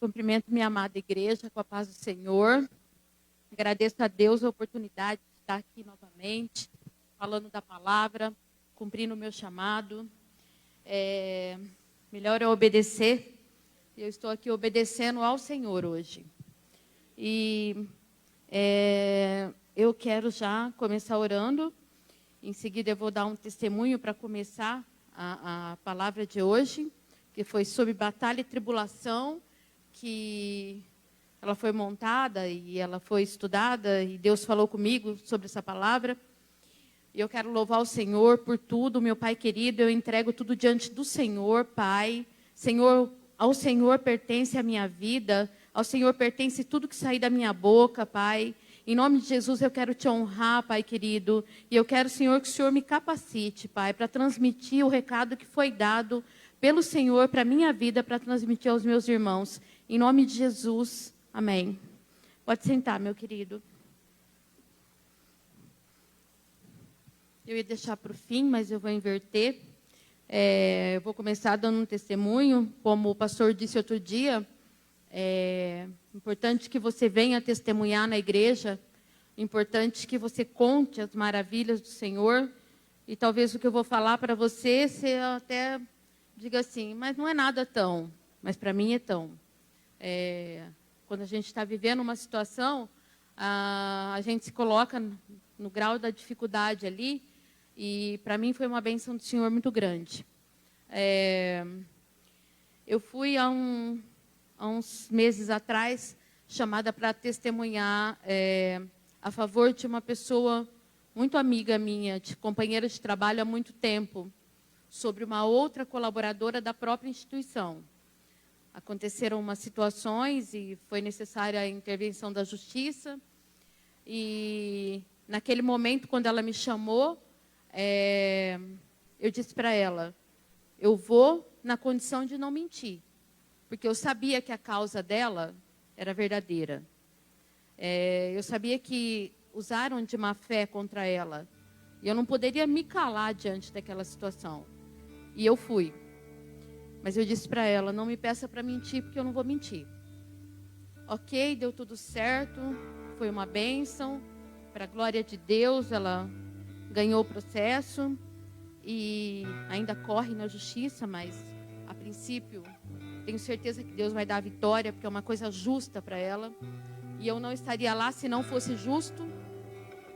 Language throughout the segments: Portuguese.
Cumprimento minha amada igreja com a paz do Senhor. Agradeço a Deus a oportunidade de estar aqui novamente, falando da palavra, cumprindo o meu chamado. Melhor é obedecer. Eu estou aqui obedecendo ao Senhor hoje. E eu quero já começar orando. Em seguida eu vou dar um testemunho para começar a palavra de hoje, que foi sobre batalha e tribulação, que ela foi montada e ela foi estudada, e Deus falou comigo sobre essa palavra. E eu quero louvar o Senhor por tudo, meu Pai querido, eu entrego tudo diante do Senhor, Pai. Senhor, ao Senhor pertence a minha vida, ao Senhor pertence tudo que sair da minha boca, Pai. Em nome de Jesus eu quero te honrar, Pai querido, e eu quero, Senhor, que o Senhor me capacite, Pai, para transmitir o recado que foi dado pelo Senhor para a minha vida, para transmitir aos meus irmãos. Em nome de Jesus, amém. Pode sentar, meu querido. Eu ia deixar para o fim, mas eu vou inverter. Eu vou começar dando um testemunho. Como o pastor disse outro dia, é importante que você venha testemunhar na igreja, importante que você conte as maravilhas do Senhor. E talvez o que eu vou falar para você até diga assim, mas não é nada tão, mas para mim é tão. Quando a gente está vivendo uma situação, a gente se coloca no grau da dificuldade ali, e para mim foi uma bênção do Senhor muito grande. Eu fui há uns meses atrás chamada para testemunhar a favor de uma pessoa muito amiga minha, companheira de trabalho há muito tempo, sobre uma outra colaboradora da própria instituição. Aconteceram umas situações e foi necessária a intervenção da justiça. E naquele momento, quando ela me chamou, eu disse para ela, eu vou na condição de não mentir, porque eu sabia que a causa dela era verdadeira. Eu sabia que usaram de má fé contra ela, e eu não poderia me calar diante daquela situação. E eu fui. Mas eu disse para ela, não me peça para mentir, porque eu não vou mentir. Ok, deu tudo certo, foi uma bênção, para a glória de Deus, ela ganhou o processo e ainda corre na justiça, mas a princípio tenho certeza que Deus vai dar a vitória, porque é uma coisa justa para ela. E eu não estaria lá se não fosse justo.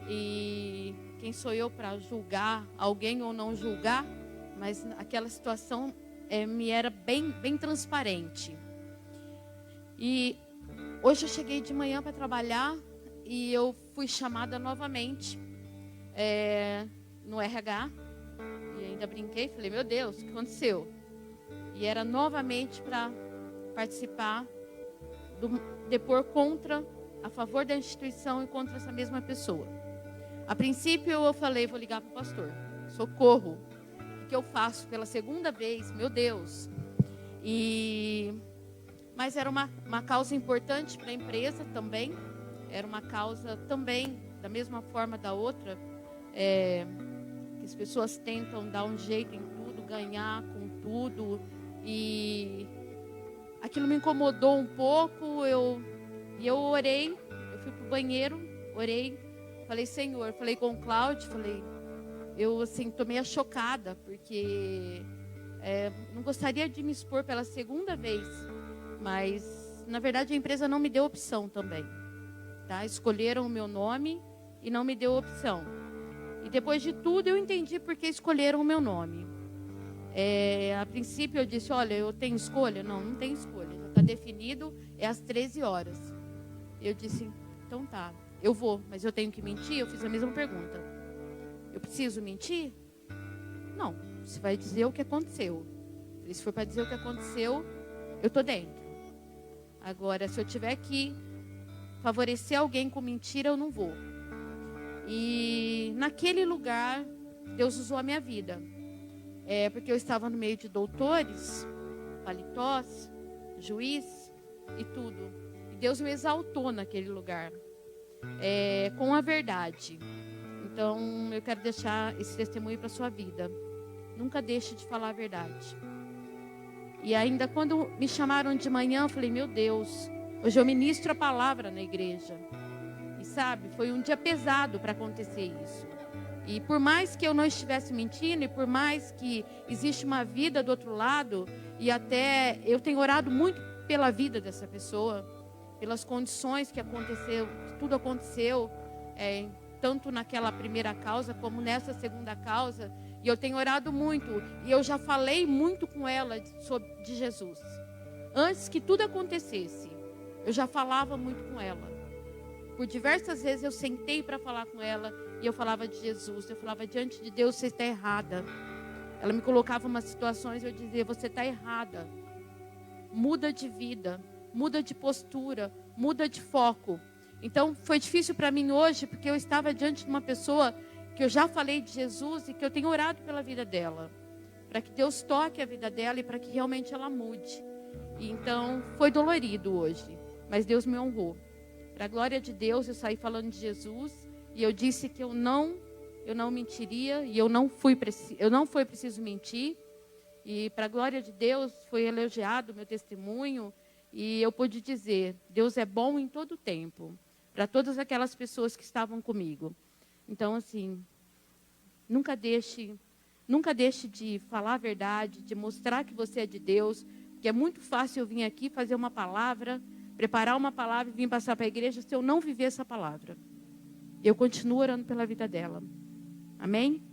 E quem sou eu para julgar alguém ou não julgar? Mas aquela situação me era bem transparente. E hoje eu cheguei de manhã para trabalhar e eu fui chamada novamente no RH. E ainda brinquei, falei, meu Deus, o que aconteceu? E era novamente para participar, depor a favor da instituição e contra essa mesma pessoa. A princípio eu falei, vou ligar para o pastor, socorro. O que eu faço pela segunda vez, meu Deus. Mas era uma causa importante para a empresa também. Era uma causa também, da mesma forma da outra, que as pessoas tentam dar um jeito em tudo, ganhar com tudo. E aquilo me incomodou um pouco. Eu orei, eu fui para o banheiro, orei, falei, Senhor, falei com o Cláudio, eu assim, estou meio chocada, porque não gostaria de me expor pela segunda vez, mas na verdade a empresa não me deu opção também, tá? Escolheram o meu nome e não me deu opção. E depois de tudo eu entendi por que escolheram o meu nome. A princípio eu disse, olha, eu tenho escolha? Não tenho escolha, já está definido, é às 13 horas. Eu disse, então tá, eu vou, mas eu tenho que mentir? Eu fiz a mesma pergunta. Eu preciso mentir? Não, você vai dizer o que aconteceu. Se for para dizer o que aconteceu, eu estou dentro. Agora, se eu tiver que favorecer alguém com mentira, eu não vou. E naquele lugar, Deus usou a minha vida. Porque eu estava no meio de doutores, paletós, juiz e tudo. E Deus me exaltou naquele lugar, com a verdade. Então, eu quero deixar esse testemunho para a sua vida. Nunca deixe de falar a verdade. E ainda quando me chamaram de manhã, eu falei, meu Deus, hoje eu ministro a palavra na igreja. E sabe, foi um dia pesado para acontecer isso. E por mais que eu não estivesse mentindo, e por mais que existe uma vida do outro lado, e até eu tenho orado muito pela vida dessa pessoa, pelas condições que aconteceu, que tudo aconteceu, tanto naquela primeira causa como nessa segunda causa. E eu tenho orado muito, e eu já falei muito com ela de Jesus. Antes que tudo acontecesse, eu já falava muito com ela. Por diversas vezes eu sentei para falar com ela, e eu falava de Jesus. Eu falava, diante de Deus, você está errada. Ela me colocava em umas situações e eu dizia, você está errada. Muda de vida, muda de postura, muda de foco. Então foi difícil para mim hoje, porque eu estava diante de uma pessoa que eu já falei de Jesus e que eu tenho orado pela vida dela, para que Deus toque a vida dela e para que realmente ela mude. E então foi dolorido hoje, mas Deus me honrou. Para a glória de Deus, eu saí falando de Jesus e eu disse que eu não mentiria, e eu não foi preciso mentir. E para a glória de Deus, foi elogiado o meu testemunho, e eu pude dizer, Deus é bom em todo o tempo, para todas aquelas pessoas que estavam comigo. Então, assim, nunca deixe de falar a verdade, de mostrar que você é de Deus, porque é muito fácil eu vir aqui fazer uma palavra, preparar uma palavra e vir passar para a igreja se eu não viver essa palavra. Eu continuo orando pela vida dela. Amém?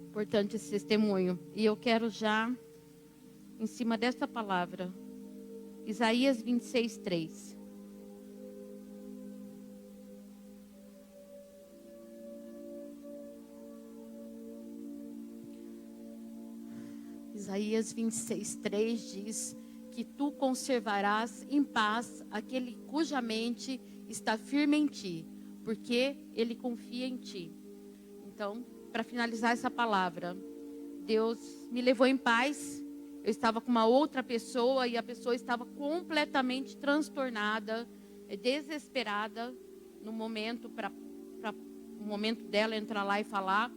Importante esse testemunho. E eu quero já, em cima dessa palavra, Isaías 26, 3. Isaías 26, 3 diz que tu conservarás em paz aquele cuja mente está firme em ti, porque ele confia em ti. Então, para finalizar essa palavra, Deus me levou em paz. Eu estava com uma outra pessoa e a pessoa estava completamente transtornada, desesperada no momento o momento dela entrar lá e falar.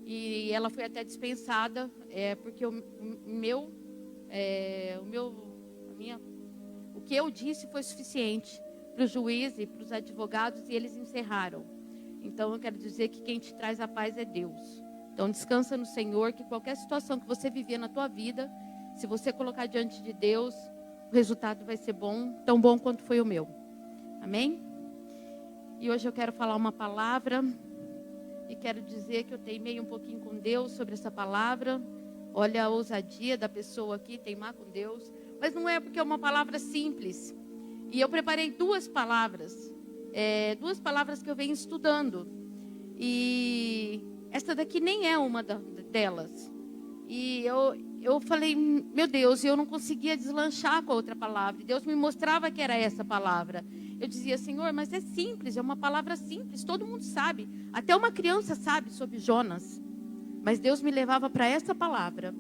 E ela foi até dispensada, porque o que eu disse foi suficiente para o juiz e para os advogados, e eles encerraram. Então eu quero dizer que quem te traz a paz é Deus. Então descansa no Senhor, que qualquer situação que você viver na tua vida, se você colocar diante de Deus, o resultado vai ser bom, tão bom quanto foi o meu. Amém? E hoje eu quero falar uma palavra, e quero dizer que eu teimei um pouquinho com Deus sobre essa palavra. Olha a ousadia da pessoa aqui, teimar com Deus. Mas não é, porque é uma palavra simples. E eu preparei duas palavras que eu venho estudando. E essa daqui nem é uma delas. E eu falei, meu Deus, eu não conseguia deslanchar com a outra palavra. E Deus me mostrava que era essa palavra. Eu dizia, Senhor, mas é simples, é uma palavra simples, todo mundo sabe. Até uma criança sabe sobre Jonas. Mas Deus me levava para essa palavra,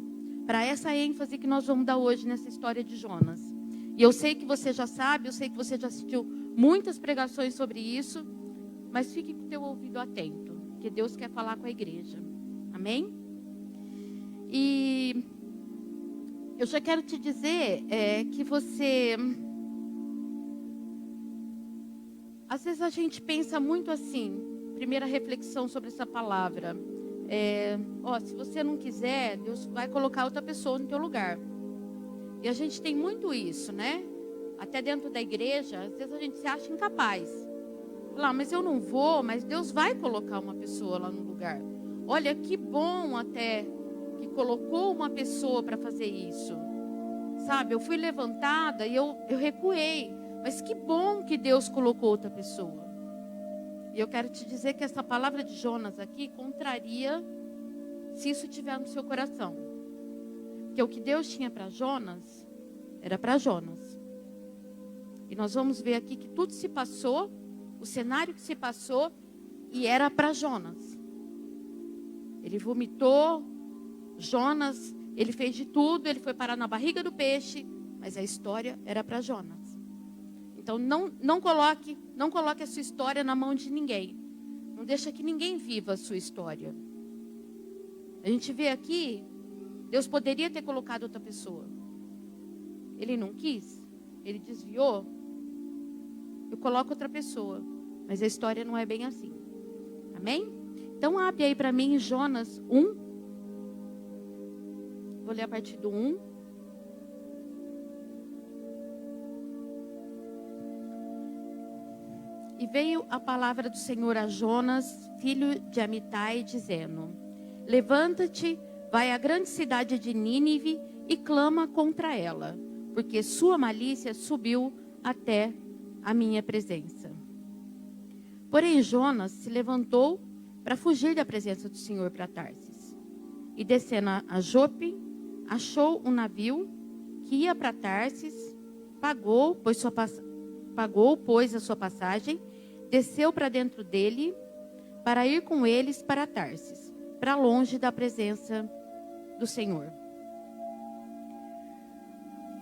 para essa ênfase que nós vamos dar hoje nessa história de Jonas. E eu sei que você já sabe, eu sei que você já assistiu muitas pregações sobre isso, mas fique com o teu ouvido atento, porque Deus quer falar com a igreja. Amém? E eu já quero te dizer que você... Às vezes a gente pensa muito assim, primeira reflexão sobre essa palavra. Se você não quiser, Deus vai colocar outra pessoa no teu lugar. E a gente tem muito isso, né? Até dentro da igreja, às vezes a gente se acha incapaz. Fala, mas eu não vou, mas Deus vai colocar uma pessoa lá no lugar. Olha, que bom até que colocou uma pessoa para fazer isso. Sabe, eu fui levantada e eu recuei. Mas que bom que Deus colocou outra pessoa. E eu quero te dizer que essa palavra de Jonas aqui contraria se isso estiver no seu coração. Porque o que Deus tinha para Jonas, era para Jonas. E nós vamos ver aqui que tudo se passou, o cenário que se passou, e era para Jonas. Ele vomitou, Jonas, ele fez de tudo, ele foi parar na barriga do peixe, mas a história era para Jonas. Então não coloque a sua história na mão de ninguém. Não deixa que ninguém viva a sua história. A gente vê aqui, Deus poderia ter colocado outra pessoa. Ele não quis, ele desviou, eu coloco outra pessoa. Mas a história não é bem assim. Amém? Então abre aí para mim Jonas 1. Vou ler a partir do 1. E veio a palavra do Senhor a Jonas, filho de Amitai, dizendo: levanta-te, vai à grande cidade de Nínive e clama contra ela, porque sua malícia subiu até a minha presença. Porém Jonas se levantou para fugir da presença do Senhor para Tarsis. E descendo a Jope, achou um navio que ia para Tarsis, pagou, pois, a sua passagem, desceu para dentro dele, para ir com eles para Tarsis, para longe da presença do Senhor.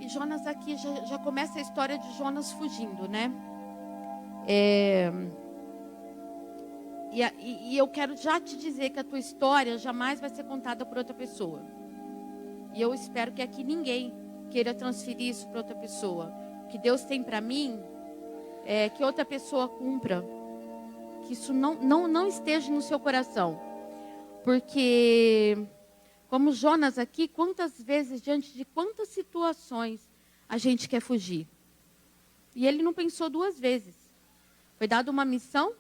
E Jonas aqui já começa a história de Jonas fugindo, né? E eu quero já te dizer que a tua história jamais vai ser contada por outra pessoa. E eu espero que aqui ninguém queira transferir isso para outra pessoa. O que Deus tem para mim é que outra pessoa cumpra. Que isso não esteja no seu coração. Porque, como Jonas aqui, quantas vezes, diante de quantas situações, a gente quer fugir? E ele não pensou duas vezes. Foi dada uma missão.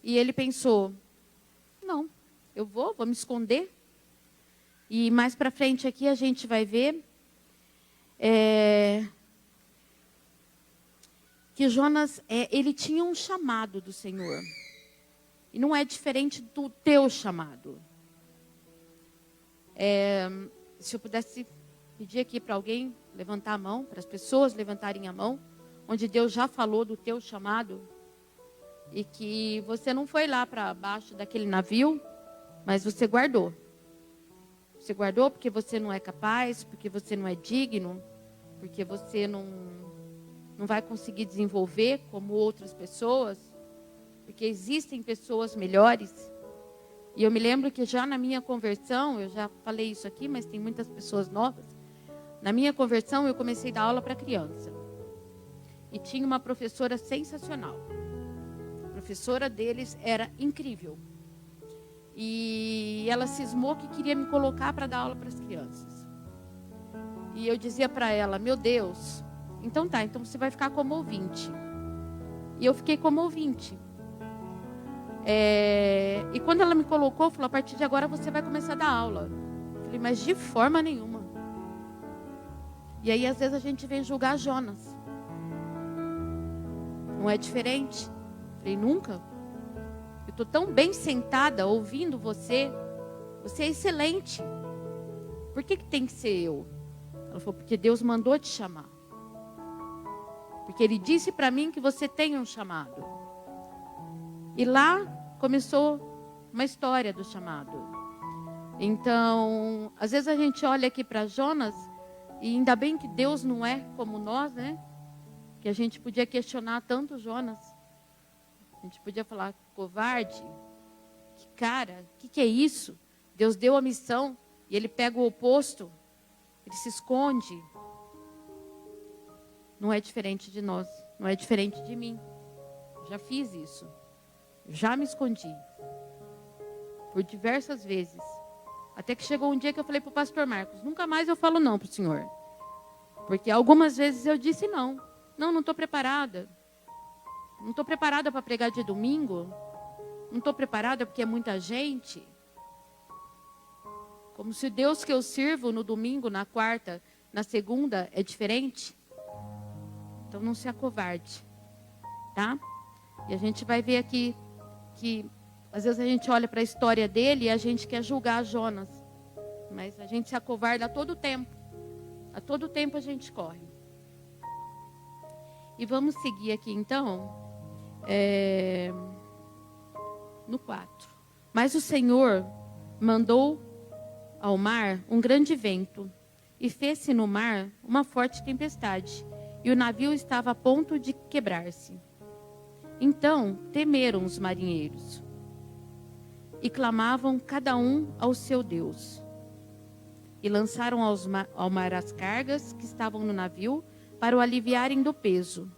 E ele pensou, não, eu vou me esconder. E mais para frente aqui a gente vai ver que Jonas, ele tinha um chamado do Senhor. E não é diferente do teu chamado. Se eu pudesse pedir aqui para alguém levantar a mão, para as pessoas levantarem a mão, onde Deus já falou do teu chamado, e que você não foi lá para baixo daquele navio, mas você guardou. Você guardou porque você não é capaz, porque você não é digno, porque você não vai conseguir desenvolver como outras pessoas, porque existem pessoas melhores. E eu me lembro que já na minha conversão, eu já falei isso aqui, mas tem muitas pessoas novas. Na minha conversão, eu comecei a dar aula para criança. E tinha uma professora sensacional. A professora deles era incrível. E ela cismou que queria me colocar para dar aula para as crianças. E eu dizia para ela, meu Deus, então você vai ficar como ouvinte. E eu fiquei como ouvinte. E quando ela me colocou, falou, a partir de agora você vai começar a dar aula. Eu falei, mas de forma nenhuma. E aí às vezes a gente vem julgar Jonas. Não é diferente? Eu falei, nunca. Eu estou tão bem sentada ouvindo você. Você é excelente. Por que tem que ser eu? Ela falou, porque Deus mandou te chamar. Porque Ele disse para mim que você tem um chamado. E lá começou uma história do chamado. Então, às vezes a gente olha aqui para Jonas, e ainda bem que Deus não é como nós, né? Que a gente podia questionar tanto Jonas. A gente podia falar, covarde, que cara, o que é isso? Deus deu a missão e ele pega o oposto, ele se esconde. Não é diferente de nós, não é diferente de mim. Já fiz isso, já me escondi, por diversas vezes. Até que chegou um dia que eu falei para o pastor Marcos, nunca mais eu falo não para o senhor. Porque algumas vezes eu disse não estou preparada. Não estou preparada para pregar de domingo. Não estou preparada porque é muita gente. Como se o Deus que eu sirvo no domingo, na quarta, na segunda é diferente. Então não se acovarde, tá? E a gente vai ver aqui que às vezes a gente olha para a história dele e a gente quer julgar Jonas. Mas a gente se acovarda a todo tempo. A todo tempo a gente corre. E vamos seguir aqui então. No 4. Mas o Senhor mandou ao mar um grande vento. E fez-se no mar uma forte tempestade. E o navio estava a ponto de quebrar-se. Então temeram os marinheiros. E clamavam cada um ao seu Deus. e lançaram ao mar as cargas que estavam no navio para o aliviarem do peso.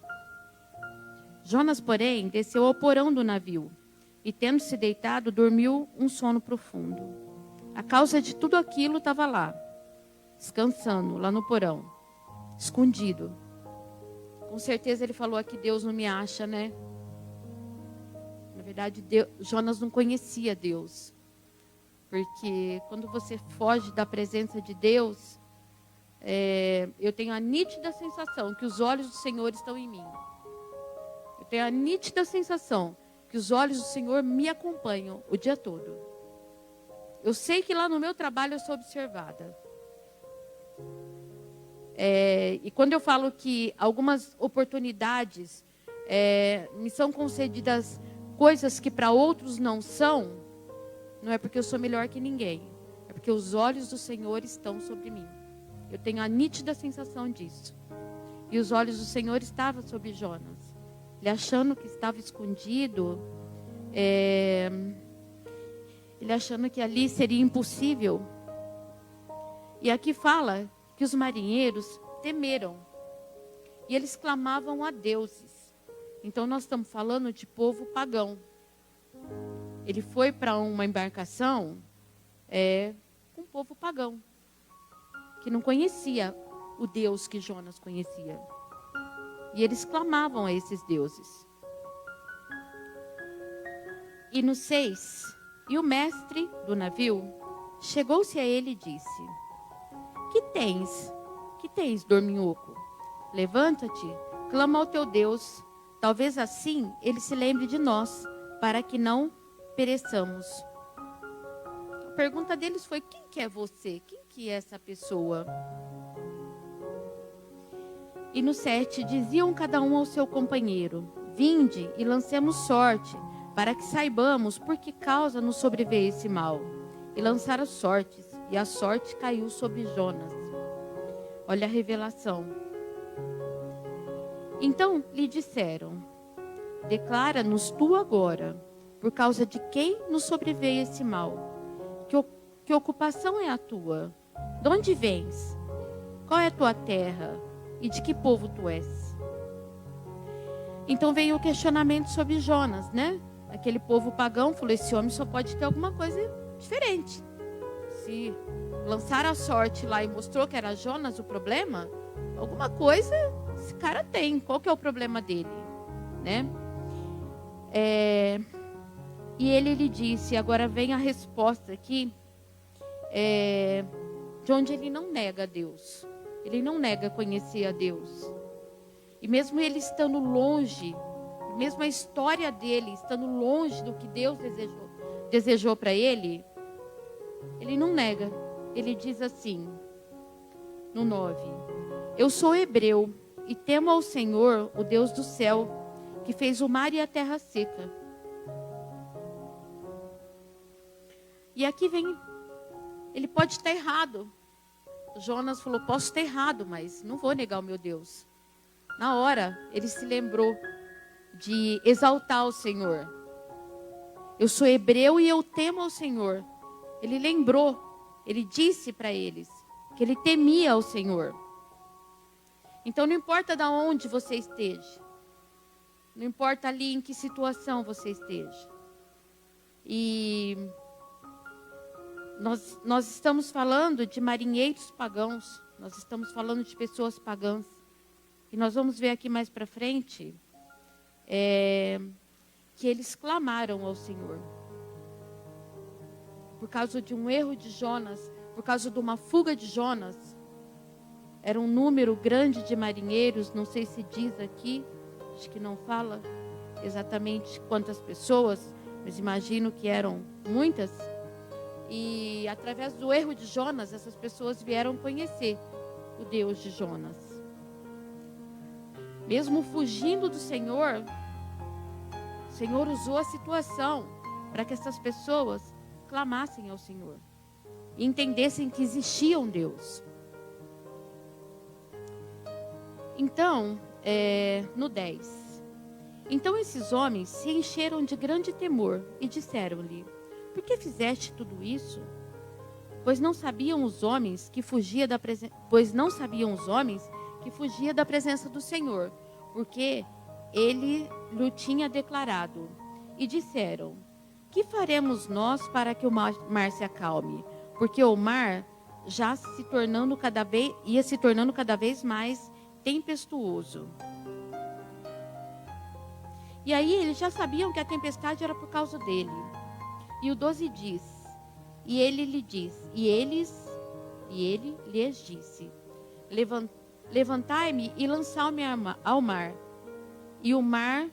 Jonas, porém, desceu ao porão do navio e, tendo-se deitado, dormiu um sono profundo. A causa de tudo aquilo estava lá, descansando, lá no porão, escondido. Com certeza ele falou aqui, Deus não me acha, né? Na verdade, Jonas não conhecia Deus. Porque quando você foge da presença de Deus, eu tenho a nítida sensação que os olhos do Senhor estão em mim. Eu tenho a nítida sensação que os olhos do Senhor me acompanham o dia todo. Eu sei que lá no meu trabalho eu sou observada. E quando eu falo que algumas oportunidades me são concedidas coisas que para outros não são, não é porque eu sou melhor que ninguém. É porque os olhos do Senhor estão sobre mim. Eu tenho a nítida sensação disso. E os olhos do Senhor estavam sobre Jonas. Ele achando que estava escondido, ele achando que ali seria impossível. E aqui fala que os marinheiros temeram. E eles clamavam a deuses. Então nós estamos falando de povo pagão. Ele foi para uma embarcação com um povo pagão, que não conhecia o Deus que Jonas conhecia. E eles clamavam a esses deuses. E no 6, e o mestre do navio chegou-se a ele e disse: Que tens, dorminhoco? Levanta-te, clama ao teu Deus. Talvez assim ele se lembre de nós, para que não pereçamos. A pergunta deles foi: quem que é você? Quem que é essa pessoa? E no 7, diziam cada um ao seu companheiro: Vinde e lancemos sorte, para que saibamos por que causa nos sobreveio esse mal. E lançaram sortes, e a sorte caiu sobre Jonas. Olha a revelação. Então lhe disseram: Declara-nos tu agora, por causa de quem nos sobreveio esse mal. Que ocupação é a tua? De onde vens? Qual é a tua terra? E de que povo tu és? Então veio o questionamento sobre Jonas, né? Aquele povo pagão falou: esse homem só pode ter alguma coisa diferente. Se lançaram a sorte lá e mostrou que era Jonas o problema, alguma coisa esse cara tem. Qual que é o problema dele? Né? E ele lhe disse, agora vem a resposta aqui, de onde ele não nega a Deus. Ele não nega conhecer a Deus. E mesmo ele estando longe, mesmo a história dele estando longe do que Deus desejou para ele, ele não nega. Ele diz assim, no 9: Eu sou hebreu e temo ao Senhor, o Deus do céu, que fez o mar e a terra seca. E aqui vem, ele pode estar errado. Jonas falou: posso estar errado, mas não vou negar o meu Deus. Na hora, ele se lembrou de exaltar o Senhor. Eu sou hebreu e eu temo ao Senhor. Ele lembrou, ele disse para eles que ele temia ao Senhor. Então não importa de onde você esteja, não importa ali em que situação você esteja. E nós estamos falando de marinheiros pagãos, nós estamos falando de pessoas pagãs. E nós vamos ver aqui mais para frente que eles clamaram ao Senhor. Por causa de um erro de Jonas, por causa de uma fuga de Jonas, era um número grande de marinheiros, não sei se diz aqui, acho que não fala exatamente quantas pessoas, mas imagino que eram muitas. E através do erro de Jonas, essas pessoas vieram conhecer o Deus de Jonas. Mesmo fugindo do Senhor, o Senhor usou a situação para que essas pessoas clamassem ao Senhor e entendessem que existia um Deus. Então, no 10. Então esses homens se encheram de grande temor e disseram-lhe: por que fizeste tudo isso? pois não sabiam os homens que fugia da presença do Senhor, porque ele lhe tinha declarado. E disseram: que faremos nós para que o mar se acalme? Porque o mar já ia se tornando cada vez mais tempestuoso. E aí eles já sabiam que a tempestade era por causa dele. E o 12 diz: e ele lhes disse: levantai-me e lançai-me ao mar, e o mar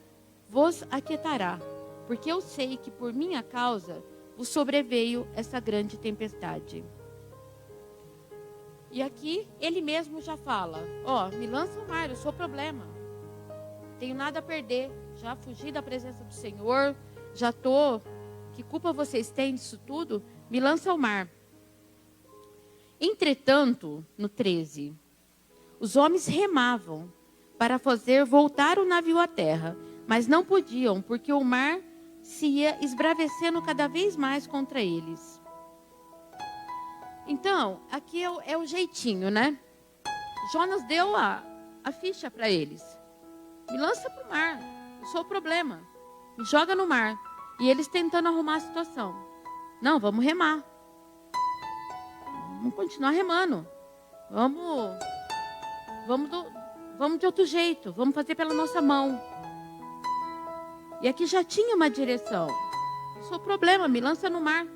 vos aquietará, porque eu sei que por minha causa vos sobreveio essa grande tempestade. E aqui ele mesmo já fala: me lança ao mar, eu sou o problema. Tenho nada a perder, já fugi da presença do Senhor, que culpa vocês têm disso tudo? Me lança ao mar. Entretanto, no 13, os homens remavam para fazer voltar o navio à terra, mas não podiam, porque o mar se ia esbravecendo cada vez mais contra eles. Então, aqui é o jeitinho, né? Jonas deu a ficha para eles. Me lança para o mar, eu sou o problema. Me joga no mar. E eles tentando arrumar a situação. Não, vamos remar. Vamos continuar remando. Vamos de outro jeito. Vamos fazer pela nossa mão. E aqui já tinha uma direção. Eu sou o problema, me lança no mar.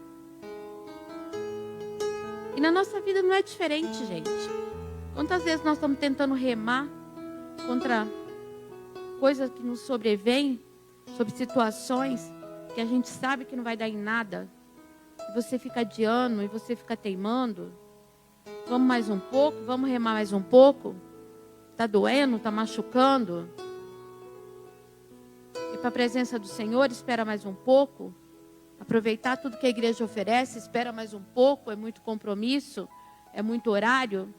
E na nossa vida não é diferente, gente. Quantas vezes nós estamos tentando remar contra coisas que nos sobrevêm, sobre situações que a gente sabe que não vai dar em nada, e você fica adiando, e você fica teimando. Vamos mais um pouco, vamos remar mais um pouco. Está doendo, está machucando. E para a presença do Senhor, espera mais um pouco. Aproveitar tudo que a igreja oferece, espera mais um pouco, é muito compromisso, é muito horário.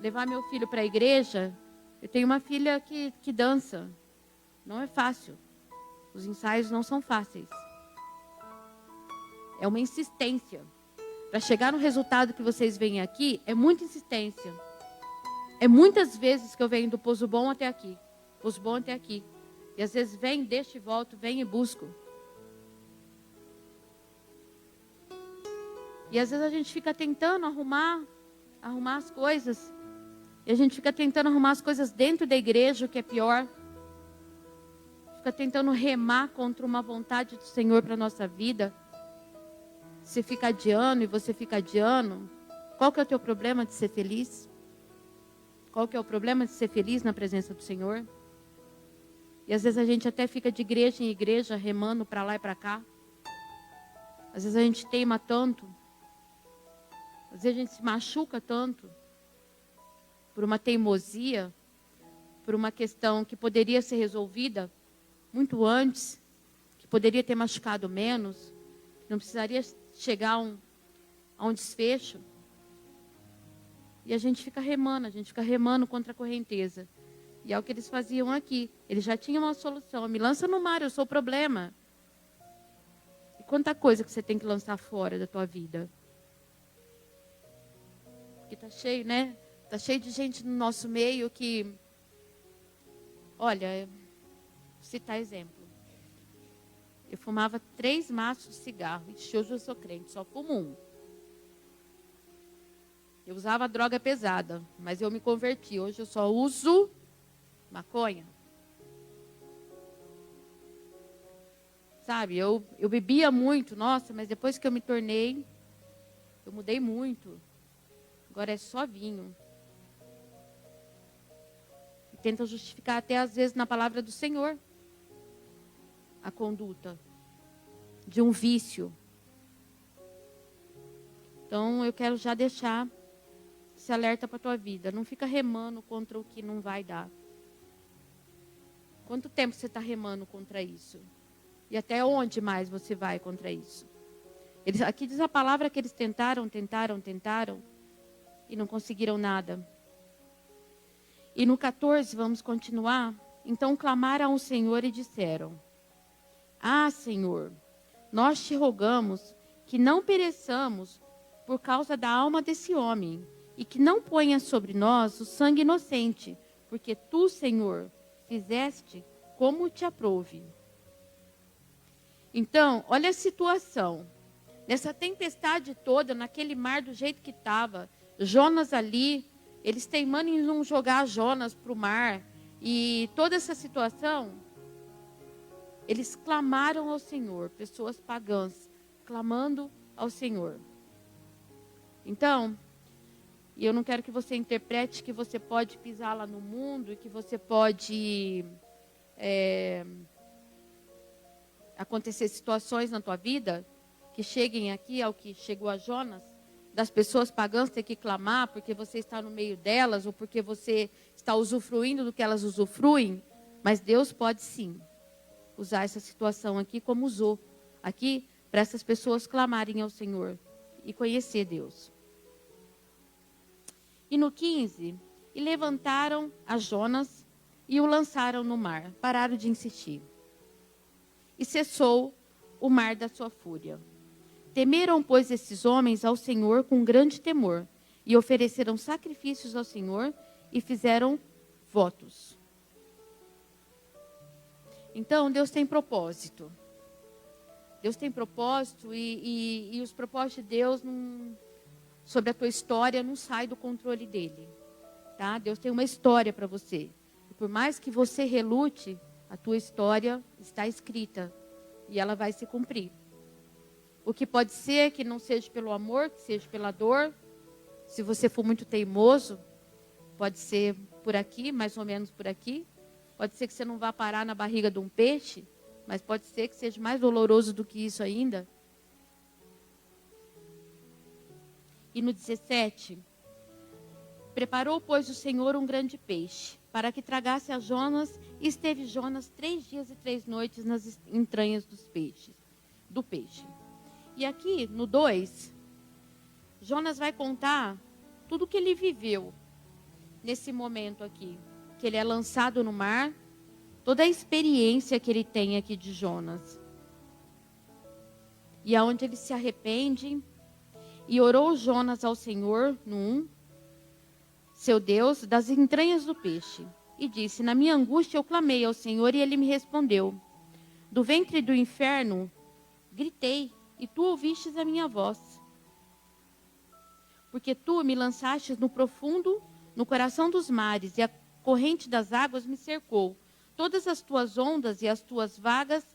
Levar meu filho para a igreja, eu tenho uma filha que dança, não é fácil. Os ensaios não são fáceis. É uma insistência. Para chegar no resultado que vocês veem aqui, é muita insistência. É muitas vezes que eu venho do Pouso Bom até aqui. Pouso Bom até aqui. E às vezes vem, deixo e volto, venho e busco. E às vezes a gente fica tentando arrumar as coisas. E a gente fica tentando arrumar as coisas dentro da igreja, o que é pior. Fica tentando remar contra uma vontade do Senhor para a nossa vida. Você fica adiando e você fica adiando. Qual que é o teu problema de ser feliz? Qual que é o problema de ser feliz na presença do Senhor? E às vezes a gente até fica de igreja em igreja, remando para lá e para cá. Às vezes a gente teima tanto. Às vezes a gente se machuca tanto. Por uma teimosia. Por uma questão que poderia ser resolvida muito antes, que poderia ter machucado menos, que não precisaria chegar a um desfecho. E a gente fica remando contra a correnteza. E é o que eles faziam aqui. Eles já tinham uma solução. Me lança no mar, eu sou o problema. E quanta coisa que você tem que lançar fora da tua vida. Porque está cheio, né? Está cheio de gente no nosso meio que... Olha... citar exemplo. Eu fumava 3 maços de cigarro. E hoje eu sou crente, só fumo 1. Eu usava droga pesada, mas eu me converti. Hoje eu só uso maconha. Sabe, eu bebia muito, nossa, mas depois que eu me tornei, eu mudei muito. Agora é só vinho. E tenta justificar até às vezes na palavra do Senhor a conduta de um vício. Então eu quero já deixar esse alerta para a tua vida. Não fica remando contra o que não vai dar. Quanto tempo você está remando contra isso? E até onde mais você vai contra isso? Aqui diz a palavra que eles tentaram e não conseguiram nada. E no 14, vamos continuar. Então clamaram ao Senhor e disseram: Ah, Senhor, nós te rogamos que não pereçamos por causa da alma desse homem, e que não ponha sobre nós o sangue inocente, porque tu, Senhor, fizeste como te aprouve. Então, olha a situação. Nessa tempestade toda, naquele mar do jeito que estava, Jonas ali, eles teimando em não jogar Jonas para o mar, e toda essa situação, eles clamaram ao Senhor, pessoas pagãs, clamando ao Senhor. Então, e eu não quero que você interprete que você pode pisar lá no mundo e que você pode acontecer situações na tua vida que cheguem aqui ao que chegou a Jonas, das pessoas pagãs ter que clamar porque você está no meio delas ou porque você está usufruindo do que elas usufruem, mas Deus pode sim usar essa situação aqui como usou aqui para essas pessoas clamarem ao Senhor e conhecer Deus. E no 15, e levantaram a Jonas e o lançaram no mar. Pararam de insistir. E cessou o mar da sua fúria. Temeram, pois, esses homens ao Senhor com grande temor, e ofereceram sacrifícios ao Senhor e fizeram votos. Então, Deus tem propósito. Deus tem propósito e os propósitos de Deus sobre a tua história não sai do controle dele. Tá? Deus tem uma história para você. E por mais que você relute, a tua história está escrita e ela vai se cumprir. O que pode ser que não seja pelo amor, que seja pela dor. Se você for muito teimoso, pode ser por aqui, mais ou menos por aqui. Pode ser que você não vá parar na barriga de um peixe, mas pode ser que seja mais doloroso do que isso ainda. E no 17, preparou, pois, o Senhor um grande peixe, para que tragasse a Jonas, e esteve Jonas 3 dias e 3 noites nas entranhas do peixe. E aqui, no 2, Jonas vai contar tudo o que ele viveu nesse momento aqui. Que ele é lançado no mar, toda a experiência que ele tem aqui de Jonas. E aonde ele se arrepende, e orou Jonas ao Senhor, no 1, seu Deus, das entranhas do peixe. E disse, na minha angústia eu clamei ao Senhor, e ele me respondeu. Do ventre do inferno gritei, e tu ouvistes a minha voz. Porque tu me lançastes no profundo, no coração dos mares, e a corrente das águas me cercou. Todas as tuas ondas e as tuas vagas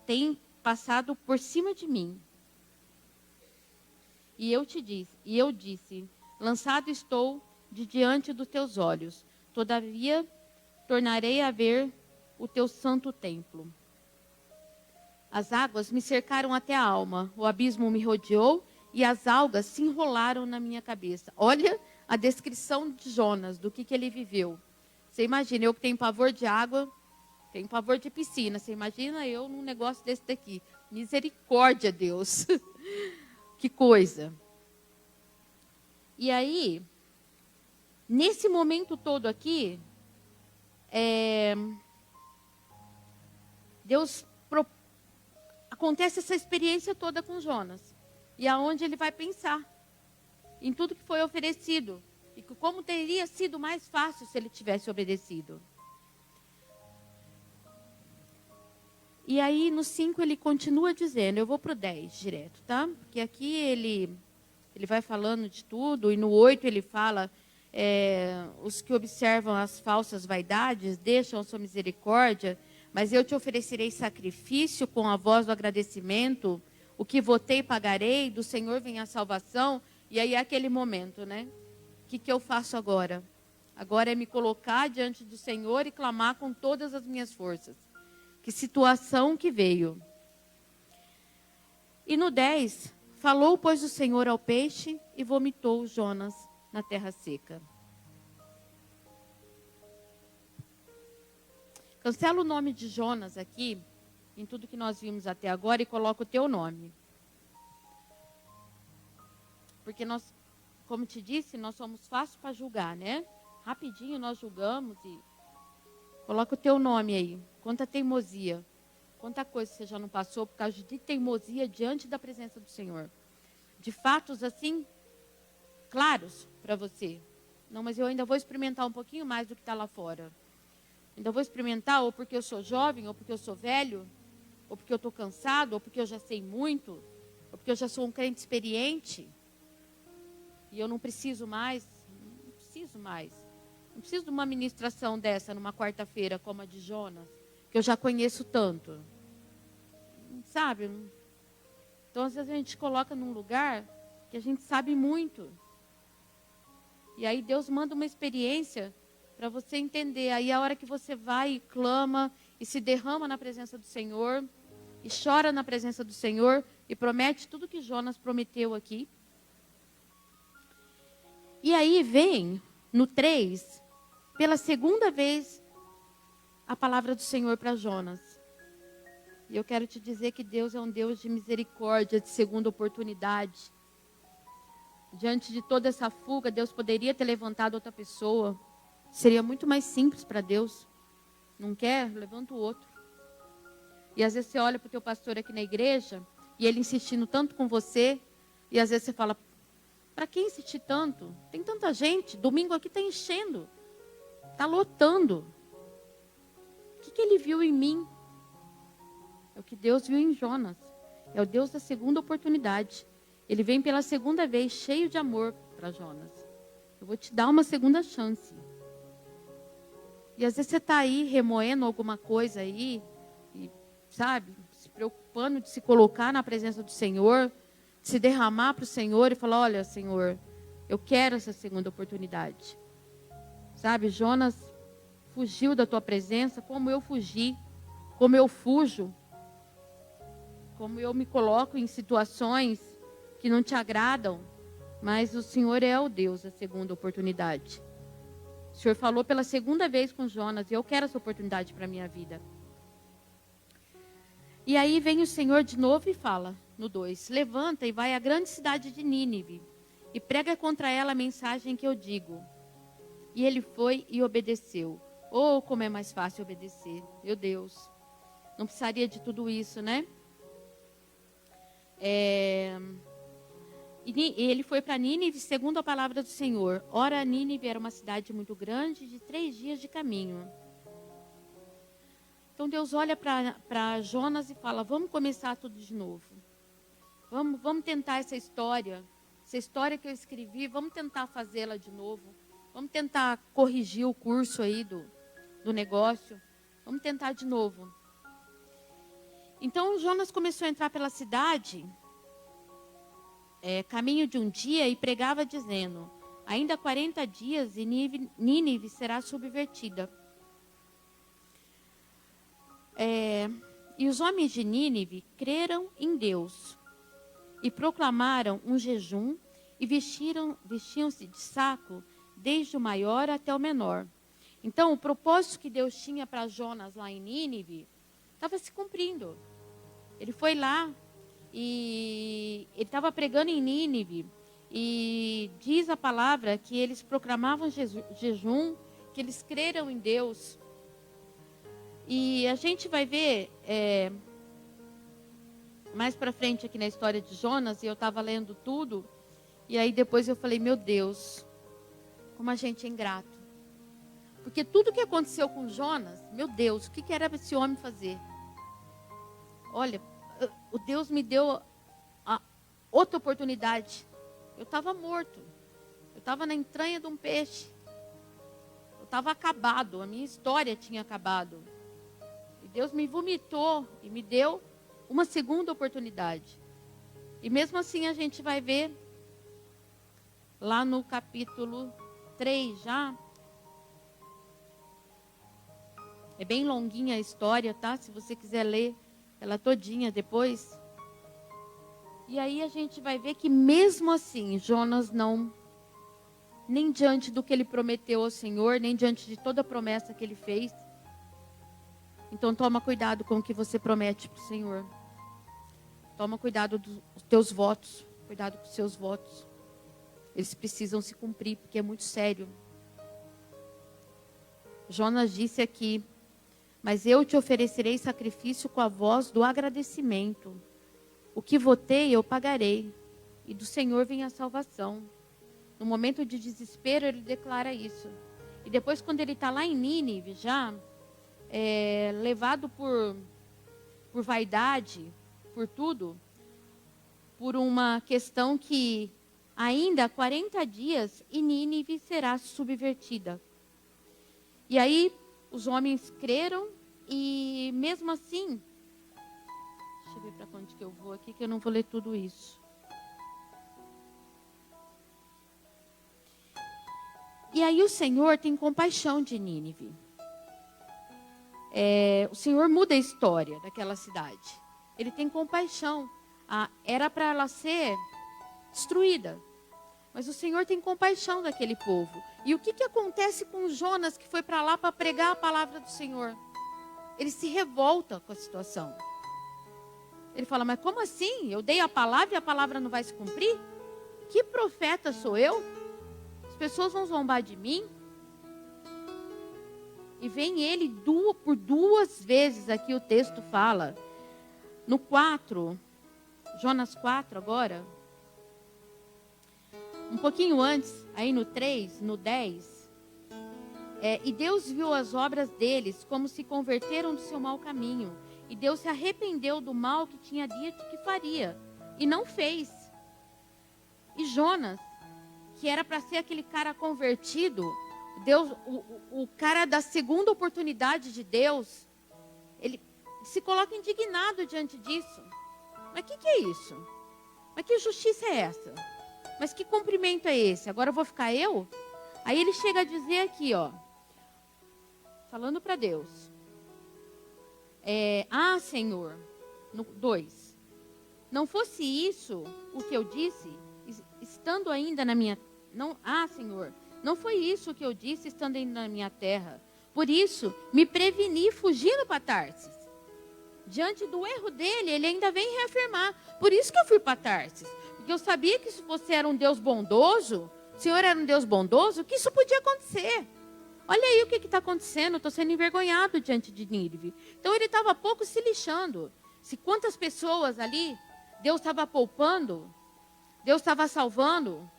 têm passado por cima de mim. E eu disse, lançado estou de diante dos teus olhos. Todavia, tornarei a ver o teu santo templo. As águas me cercaram até a alma, o abismo me rodeou e as algas se enrolaram na minha cabeça. Olha a descrição de Jonas, do que ele viveu. Você imagina, eu que tenho pavor de água, tenho pavor de piscina. Você imagina eu num negócio desse daqui. Misericórdia, Deus. Que coisa. E aí, nesse momento todo aqui, acontece essa experiência toda com Jonas. E aonde ele vai pensar em tudo que foi oferecido. E como teria sido mais fácil se ele tivesse obedecido. E aí no 5 ele continua dizendo, eu vou para o 10 direto, tá? Porque aqui ele vai falando de tudo. E no 8 ele fala, os que observam as falsas vaidades deixam a sua misericórdia, mas eu te oferecerei sacrifício com a voz do agradecimento. O que votei pagarei, do Senhor vem a salvação. E aí é aquele momento, né? O que eu faço agora? Agora é me colocar diante do Senhor e clamar com todas as minhas forças. Que situação que veio. E no 10, falou, pois, o Senhor ao peixe e vomitou Jonas na terra seca. Cancela o nome de Jonas aqui, em tudo que nós vimos até agora, e coloca o teu nome. Porque nós, como te disse, nós somos fáceis para julgar, né? Rapidinho nós julgamos e coloca o teu nome aí. Quanta teimosia, Quanta coisa você já não passou por causa de teimosia diante da presença do Senhor. De fatos assim, claros para você. Não, mas eu ainda vou experimentar um pouquinho mais do que está lá fora. Ainda vou experimentar, ou porque eu sou jovem, ou porque eu sou velho, ou porque eu estou cansado, ou porque eu já sei muito, ou porque eu já sou um crente experiente. E eu não preciso mais. Não preciso mais. Não preciso de uma ministração dessa numa quarta-feira como a de Jonas, que eu já conheço tanto. Sabe? Então, às vezes a gente coloca num lugar que a gente sabe muito. E aí Deus manda uma experiência para você entender. Aí a hora que você vai e clama e se derrama na presença do Senhor, e chora na presença do Senhor, e promete tudo que Jonas prometeu aqui. E aí vem, no 3, pela segunda vez, a palavra do Senhor para Jonas. E eu quero te dizer que Deus é um Deus de misericórdia, de segunda oportunidade. Diante de toda essa fuga, Deus poderia ter levantado outra pessoa. Seria muito mais simples para Deus. Não quer? Levanta o outro. E às vezes você olha para o teu pastor aqui na igreja, e ele insistindo tanto com você, e às vezes você fala, para que insistir tanto? Tem tanta gente, domingo aqui está enchendo, está lotando. O que ele viu em mim? É o que Deus viu em Jonas. É o Deus da segunda oportunidade. Ele vem pela segunda vez, cheio de amor para Jonas. Eu vou te dar uma segunda chance. E às vezes você está aí remoendo alguma coisa aí, e, sabe, se preocupando de se colocar na presença do Senhor, de se derramar para o Senhor e falar, olha, Senhor, eu quero essa segunda oportunidade. Sabe, Jonas fugiu da tua presença, como eu fugi, como eu fujo, como eu me coloco em situações que não te agradam, mas o Senhor é o Deus da segunda oportunidade. O Senhor falou pela segunda vez com Jonas, e eu quero essa oportunidade para a minha vida. E aí vem o Senhor de novo e fala, no 2, levanta e vai à grande cidade de Nínive, e prega contra ela a mensagem que eu digo. E ele foi e obedeceu. Oh, como é mais fácil obedecer, meu Deus. Não precisaria de tudo isso, né? E ele foi para Nínive segundo a palavra do Senhor. Ora, Nínive era uma cidade muito grande, de 3 dias de caminho. Então Deus olha para Jonas e fala, vamos começar tudo de novo. Vamos tentar essa história que eu escrevi, vamos tentar fazê-la de novo. Vamos tentar corrigir o curso aí do negócio. Vamos tentar de novo. Então Jonas começou a entrar pela cidade, caminho de um dia, e pregava dizendo, ainda 40 dias e Nínive será subvertida. E os homens de Nínive creram em Deus e proclamaram um jejum e vestiam-se de saco desde o maior até o menor. Então o propósito que Deus tinha para Jonas lá em Nínive estava se cumprindo. Ele foi lá e ele estava pregando em Nínive, e diz a palavra que eles proclamavam jejum, que eles creram em Deus. E a gente vai ver mais para frente aqui na história de Jonas, e eu estava lendo tudo, e aí depois eu falei, meu Deus, como a gente é ingrato. Porque tudo que aconteceu com Jonas, meu Deus, o que era para esse homem fazer? Olha, o Deus me deu outra oportunidade. Eu estava morto. Eu estava na entranha de um peixe. Eu estava acabado. A minha história tinha acabado. E Deus me vomitou e me deu uma segunda oportunidade. E mesmo assim a gente vai ver lá no capítulo 3 já. É bem longuinha a história, tá? Se você quiser ler ela todinha depois. E aí a gente vai ver que mesmo assim, Jonas não, nem diante do que ele prometeu ao Senhor, nem diante de toda a promessa que ele fez. Então toma cuidado com o que você promete para o Senhor. Toma cuidado dos teus votos. Cuidado com os seus votos. Eles precisam se cumprir, porque é muito sério. Jonas disse aqui, mas eu te oferecerei sacrifício com a voz do agradecimento. O que votei, eu pagarei. E do Senhor vem a salvação. No momento de desespero, ele declara isso. E depois, quando ele está lá em Nínive, já, levado por vaidade, por tudo, por uma questão que ainda há 40 dias e Nínive será subvertida. E aí os homens creram e mesmo assim, deixa eu ver para onde que eu vou aqui, que eu não vou ler tudo isso. E aí o Senhor tem compaixão de Nínive. O Senhor muda a história daquela cidade. Ele tem compaixão. Era para ela ser destruída. Mas o Senhor tem compaixão daquele povo. E o que acontece com Jonas, que foi para lá para pregar a palavra do Senhor? Ele se revolta com a situação. Ele fala, mas como assim? Eu dei a palavra e a palavra não vai se cumprir? Que profeta sou eu? As pessoas vão zombar de mim? E vem ele por 2 vezes, aqui o texto fala. No 4, Jonas 4 agora. Um pouquinho antes, aí no 3, no 10. E Deus viu as obras deles, como se converteram do seu mau caminho. E Deus se arrependeu do mal que tinha dito que faria. E não fez. E Jonas, que era para ser aquele cara convertido, Deus, o cara da segunda oportunidade de Deus, ele se coloca indignado diante disso. Mas o que é isso? Mas que justiça é essa? Mas que cumprimento é esse? Agora eu vou ficar eu? Aí ele chega a dizer aqui, ó, falando para Deus. Senhor, no 2, não fosse isso o que eu disse, estando ainda na minha... Senhor, não foi isso o que eu disse, estando ainda na minha terra. Por isso, me preveni fugindo para Tarsis. Diante do erro dele, ele ainda vem reafirmar. Por isso que eu fui para Tarsis. Porque eu sabia que se você era um Deus bondoso, o Senhor era um Deus bondoso, que isso podia acontecer. Olha aí o que está acontecendo, estou sendo envergonhado diante de Nínive. Então ele estava pouco se lixando. Se quantas pessoas ali, Deus estava poupando, Deus estava salvando.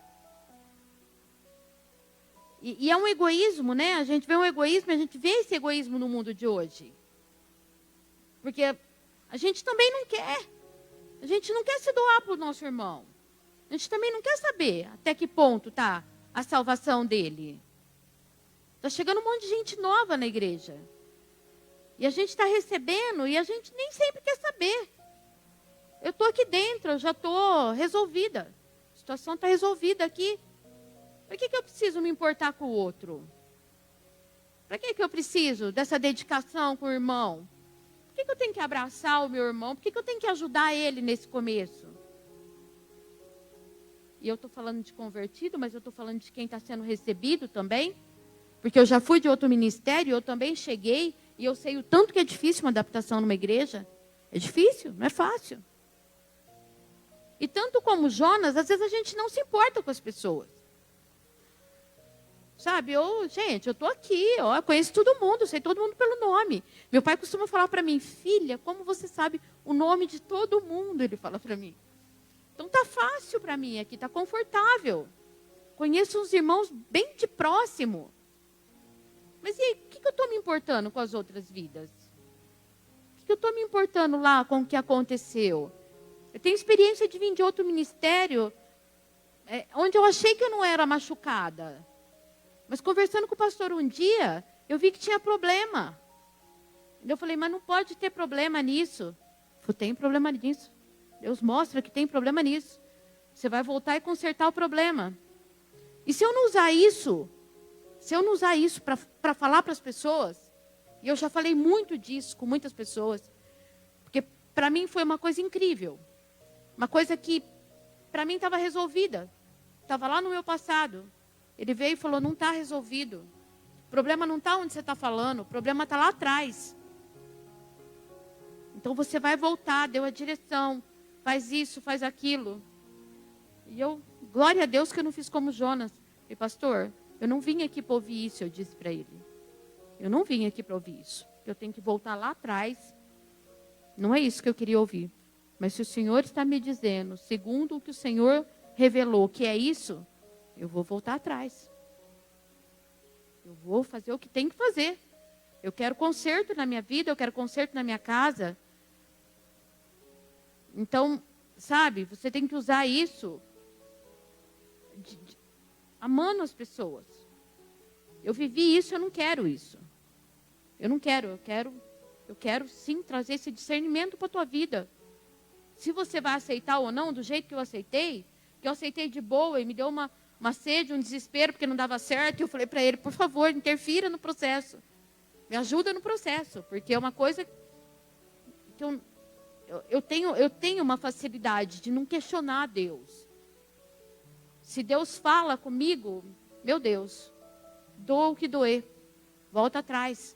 E é um egoísmo, né? A gente vê um egoísmo, a gente vê esse egoísmo no mundo de hoje. Porque a gente também não quer. A gente não quer se doar para o nosso irmão. A gente também não quer saber até que ponto está a salvação dele. Está chegando um monte de gente nova na igreja. E a gente está recebendo e a gente nem sempre quer saber. Eu estou aqui dentro, eu já estou resolvida. A situação está resolvida aqui. Para que eu preciso me importar com o outro? Para que eu preciso dessa dedicação com o irmão? Por que eu tenho que abraçar o meu irmão? Por que eu tenho que ajudar ele nesse começo? E eu estou falando de convertido, mas eu estou falando de quem está sendo recebido também. Porque eu já fui de outro ministério, eu também cheguei, e eu sei o tanto que é difícil uma adaptação numa igreja. É difícil, não é fácil. E tanto como Jonas, às vezes a gente não se importa com as pessoas. Sabe, gente, eu estou aqui, eu conheço todo mundo, sei todo mundo pelo nome. Meu pai costuma falar para mim, filha, como você sabe o nome de todo mundo? Ele fala para mim. Então tá fácil para mim aqui, tá confortável. Conheço uns irmãos bem de próximo. Mas e aí, o que eu estou me importando com as outras vidas? O que eu estou me importando lá com o que aconteceu? Eu tenho experiência de vir de outro ministério, onde eu achei que eu não era machucada. Mas conversando com o pastor um dia, eu vi que tinha problema. Eu falei, mas não pode ter problema nisso. Eu falei, tem problema nisso. Deus mostra que tem problema nisso. Você vai voltar e consertar o problema. E se eu não usar isso, para falar para as pessoas, e eu já falei muito disso com muitas pessoas, porque para mim foi uma coisa incrível. Uma coisa que para mim estava resolvida. Estava lá no meu passado. Ele veio e falou, não está resolvido. O problema não está onde você está falando, o problema está lá atrás. Então você vai voltar, deu a direção, faz isso, faz aquilo. E eu, glória a Deus que eu não fiz como Jonas. E pastor, eu não vim aqui para ouvir isso, eu disse para ele. Eu não vim aqui para ouvir isso. Eu tenho que voltar lá atrás. Não é isso que eu queria ouvir. Mas se o Senhor está me dizendo, segundo o que o Senhor revelou, que é isso, eu vou voltar atrás. Eu vou fazer o que tem que fazer. Eu quero conserto na minha vida, eu quero conserto na minha casa. Então, sabe, você tem que usar isso amando as pessoas. Eu vivi isso, eu não quero isso. Eu não quero, eu quero sim trazer esse discernimento para a tua vida. Se você vai aceitar ou não, do jeito que eu aceitei de boa e me deu uma sede, um desespero, porque não dava certo, e eu falei para ele, por favor, interfira no processo. Me ajuda no processo, porque é uma coisa que eu tenho uma facilidade de não questionar Deus. Se Deus fala comigo, meu Deus, doa o que doer, volta atrás.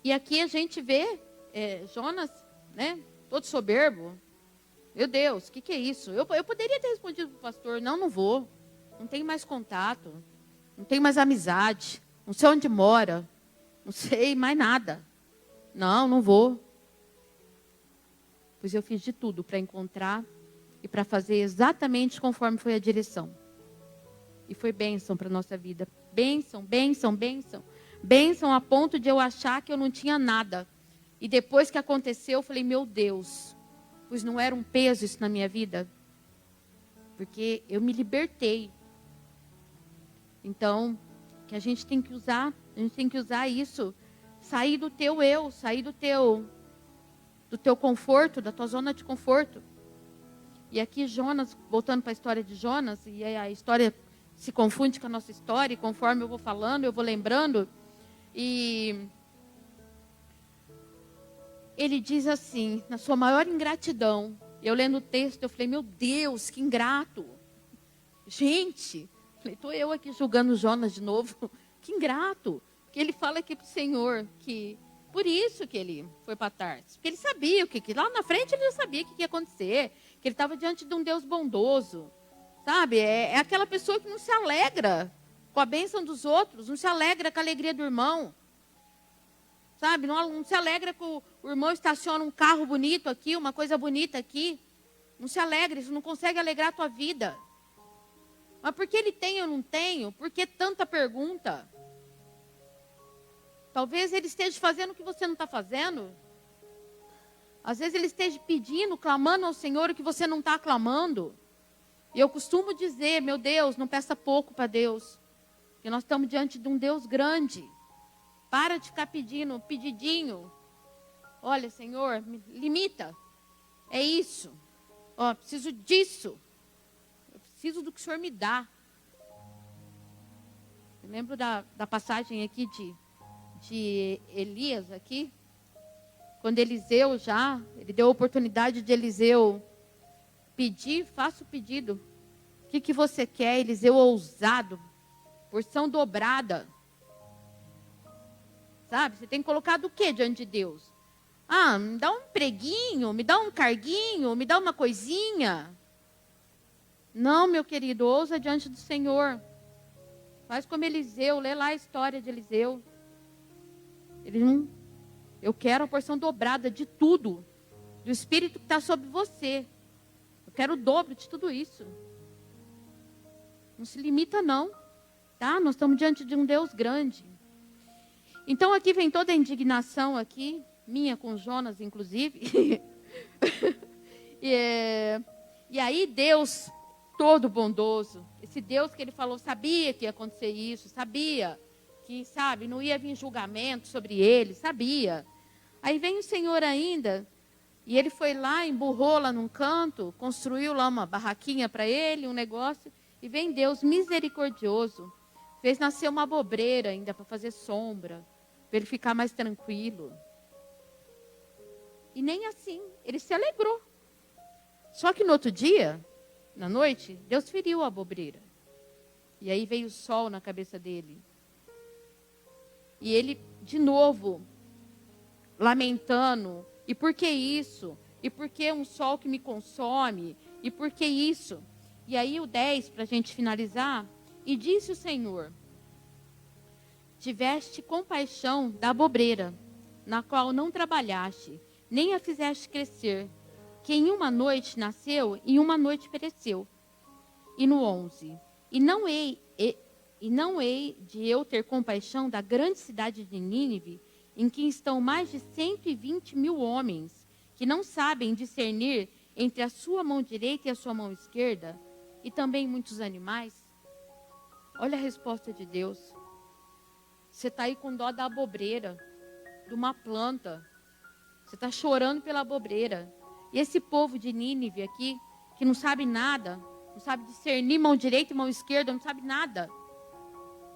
E aqui a gente vê Jonas, né, todo soberbo. Meu Deus, o que é isso? Eu poderia ter respondido para o pastor, não vou. Não tenho mais contato, não tenho mais amizade, não sei onde mora, não sei mais nada. Não vou. Pois eu fiz de tudo para encontrar e para fazer exatamente conforme foi a direção. E foi bênção para a nossa vida. Bênção, bênção, bênção. Bênção a ponto de eu achar que eu não tinha nada. E depois que aconteceu, eu falei, meu Deus, pois não era um peso isso na minha vida? Porque eu me libertei. Então, que a gente tem que usar isso. Sair do teu eu, sair do teu conforto, da tua zona de conforto. E aqui Jonas, voltando para a história de Jonas, e a história se confunde com a nossa história, e conforme eu vou falando, eu vou lembrando. E ele diz assim, na sua maior ingratidão, eu lendo o texto, eu falei, meu Deus, que ingrato. Gente, estou eu aqui julgando Jonas de novo, que ingrato. Que ele fala aqui para o Senhor, que por isso que ele foi para Tarsis. Porque ele sabia que lá na frente ele já sabia o que ia acontecer, que ele estava diante de um Deus bondoso. Sabe, é aquela pessoa que não se alegra com a bênção dos outros, não se alegra com a alegria do irmão. Sabe, não se alegra com o irmão estaciona um carro bonito aqui, uma coisa bonita aqui. Não se alegra, isso não consegue alegrar a tua vida. Mas por que ele tem ou não tenho? Por que tanta pergunta? Talvez ele esteja fazendo o que você não está fazendo. Às vezes ele esteja pedindo, clamando ao Senhor o que você não está clamando. E eu costumo dizer, meu Deus, não peça pouco para Deus. Porque nós estamos diante de um Deus grande. Para de ficar pedindo, pedidinho. Olha, Senhor, me limita. É isso. Ó, preciso disso. Eu preciso do que o Senhor me dá. Eu lembro da passagem aqui de Elias aqui. Quando Eliseu ele deu a oportunidade de Eliseu pedir, faça o pedido. O que você quer, Eliseu ousado? Porção dobrada. Sabe, você tem colocado o que diante de Deus? Ah, me dá um empreguinho, me dá um carguinho, me dá uma coisinha. Não, meu querido, ousa diante do Senhor. Faz como Eliseu, lê lá a história de Eliseu. Eu quero a porção dobrada de tudo, do Espírito que está sobre você. Eu quero o dobro de tudo isso. Não se limita não, tá? Nós estamos diante de um Deus grande. Então aqui vem toda a indignação aqui, minha com Jonas inclusive. E aí Deus, todo bondoso, esse Deus que ele falou, sabia que ia acontecer isso, sabia que, sabe, não ia vir julgamento sobre ele, sabia. Aí vem o Senhor ainda, e ele foi lá, emburrou lá num canto, construiu lá uma barraquinha para ele, um negócio, e vem Deus misericordioso, fez nascer uma abobreira ainda para fazer sombra, para ele ficar mais tranquilo. E nem assim, ele se alegrou. Só que no outro dia, na noite, Deus feriu a abobreira. E aí veio o sol na cabeça dele. E ele, de novo, lamentando. E por que isso? E por que um sol que me consome? E por que isso? E aí o 10, para a gente finalizar. E disse o Senhor: tiveste compaixão da abobreira, na qual não trabalhaste, nem a fizeste crescer, que em uma noite nasceu e em uma noite pereceu. E no 11, e não hei de eu ter compaixão da grande cidade de Nínive, em que estão mais de 120.000 homens, que não sabem discernir entre a sua mão direita e a sua mão esquerda, e também muitos animais. Olha a resposta de Deus. Você está aí com dó da abobreira, de uma planta. Você está chorando pela abobreira. E esse povo de Nínive aqui, que não sabe nada, não sabe discernir mão direita e mão esquerda, não sabe nada.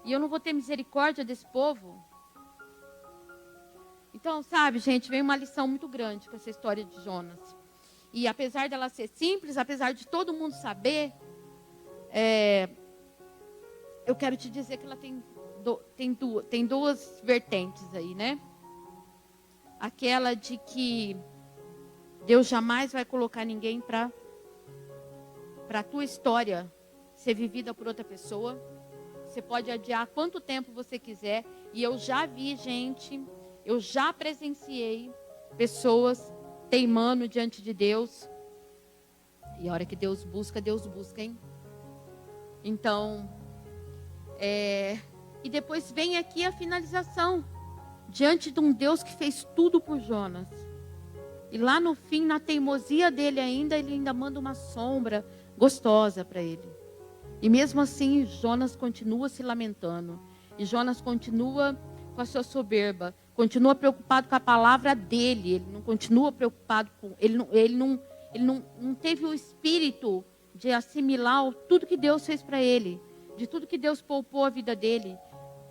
E eu não vou ter misericórdia desse povo? Então, sabe, gente, vem uma lição muito grande com essa história de Jonas. E apesar dela ser simples, apesar de todo mundo saber, eu quero te dizer que ela tem duas vertentes aí, né? Aquela de que Deus jamais vai colocar ninguém para a tua história ser vivida por outra pessoa. Você pode adiar quanto tempo você quiser. E eu já vi gente, eu já presenciei pessoas teimando diante de Deus. E a hora que Deus busca, hein? Então, e depois vem aqui a finalização. Diante de um Deus que fez tudo por Jonas. E lá no fim, na teimosia dele ainda, ele ainda manda uma sombra gostosa para ele. E mesmo assim, Jonas continua se lamentando. E Jonas continua com a sua soberba. Continua preocupado com a palavra dele. Ele não continua preocupado com... Ele não teve o espírito de assimilar tudo que Deus fez para ele. De tudo que Deus poupou a vida dele.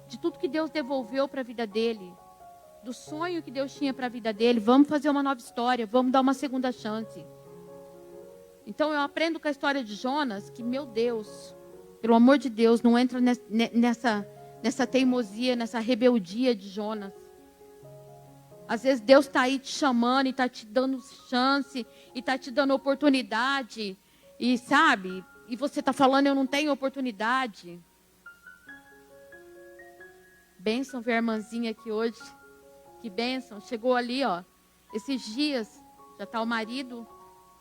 De tudo que Deus devolveu para a vida dele. Do sonho que Deus tinha para a vida dele. Vamos fazer uma nova história. Vamos dar uma segunda chance. Então eu aprendo com a história de Jonas que, meu Deus, pelo amor de Deus, não entra nessa teimosia, nessa rebeldia de Jonas. Às vezes Deus está aí te chamando e está te dando chance, e está te dando oportunidade, e sabe, e você está falando, eu não tenho oportunidade. Bênção ver a irmãzinha aqui hoje. Que bênção, chegou ali, ó, esses dias, já está o marido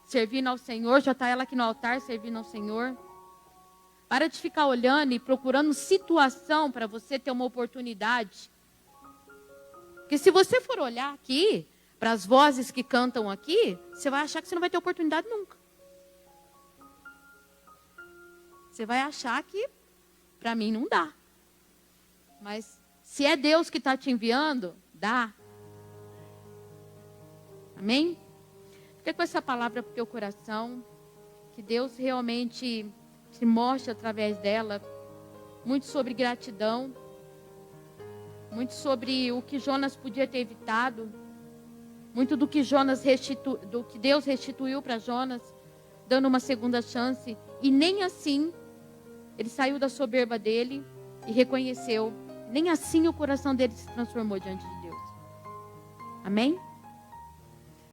servindo ao Senhor, já está ela aqui no altar servindo ao Senhor. Para de ficar olhando e procurando situação para você ter uma oportunidade. Porque se você for olhar aqui, para as vozes que cantam aqui, você vai achar que você não vai ter oportunidade nunca. Você vai achar que, para mim, não dá. Mas, se é Deus que está te enviando, dá. Amém? Fica com essa palavra para o teu coração. Que Deus realmente se mostre através dela. Muito sobre gratidão. Muito sobre o que Jonas podia ter evitado. Muito do que do que Deus restituiu para Jonas, dando uma segunda chance. E nem assim ele saiu da soberba dele e reconheceu. Nem assim o coração dele se transformou diante de Deus. Amém?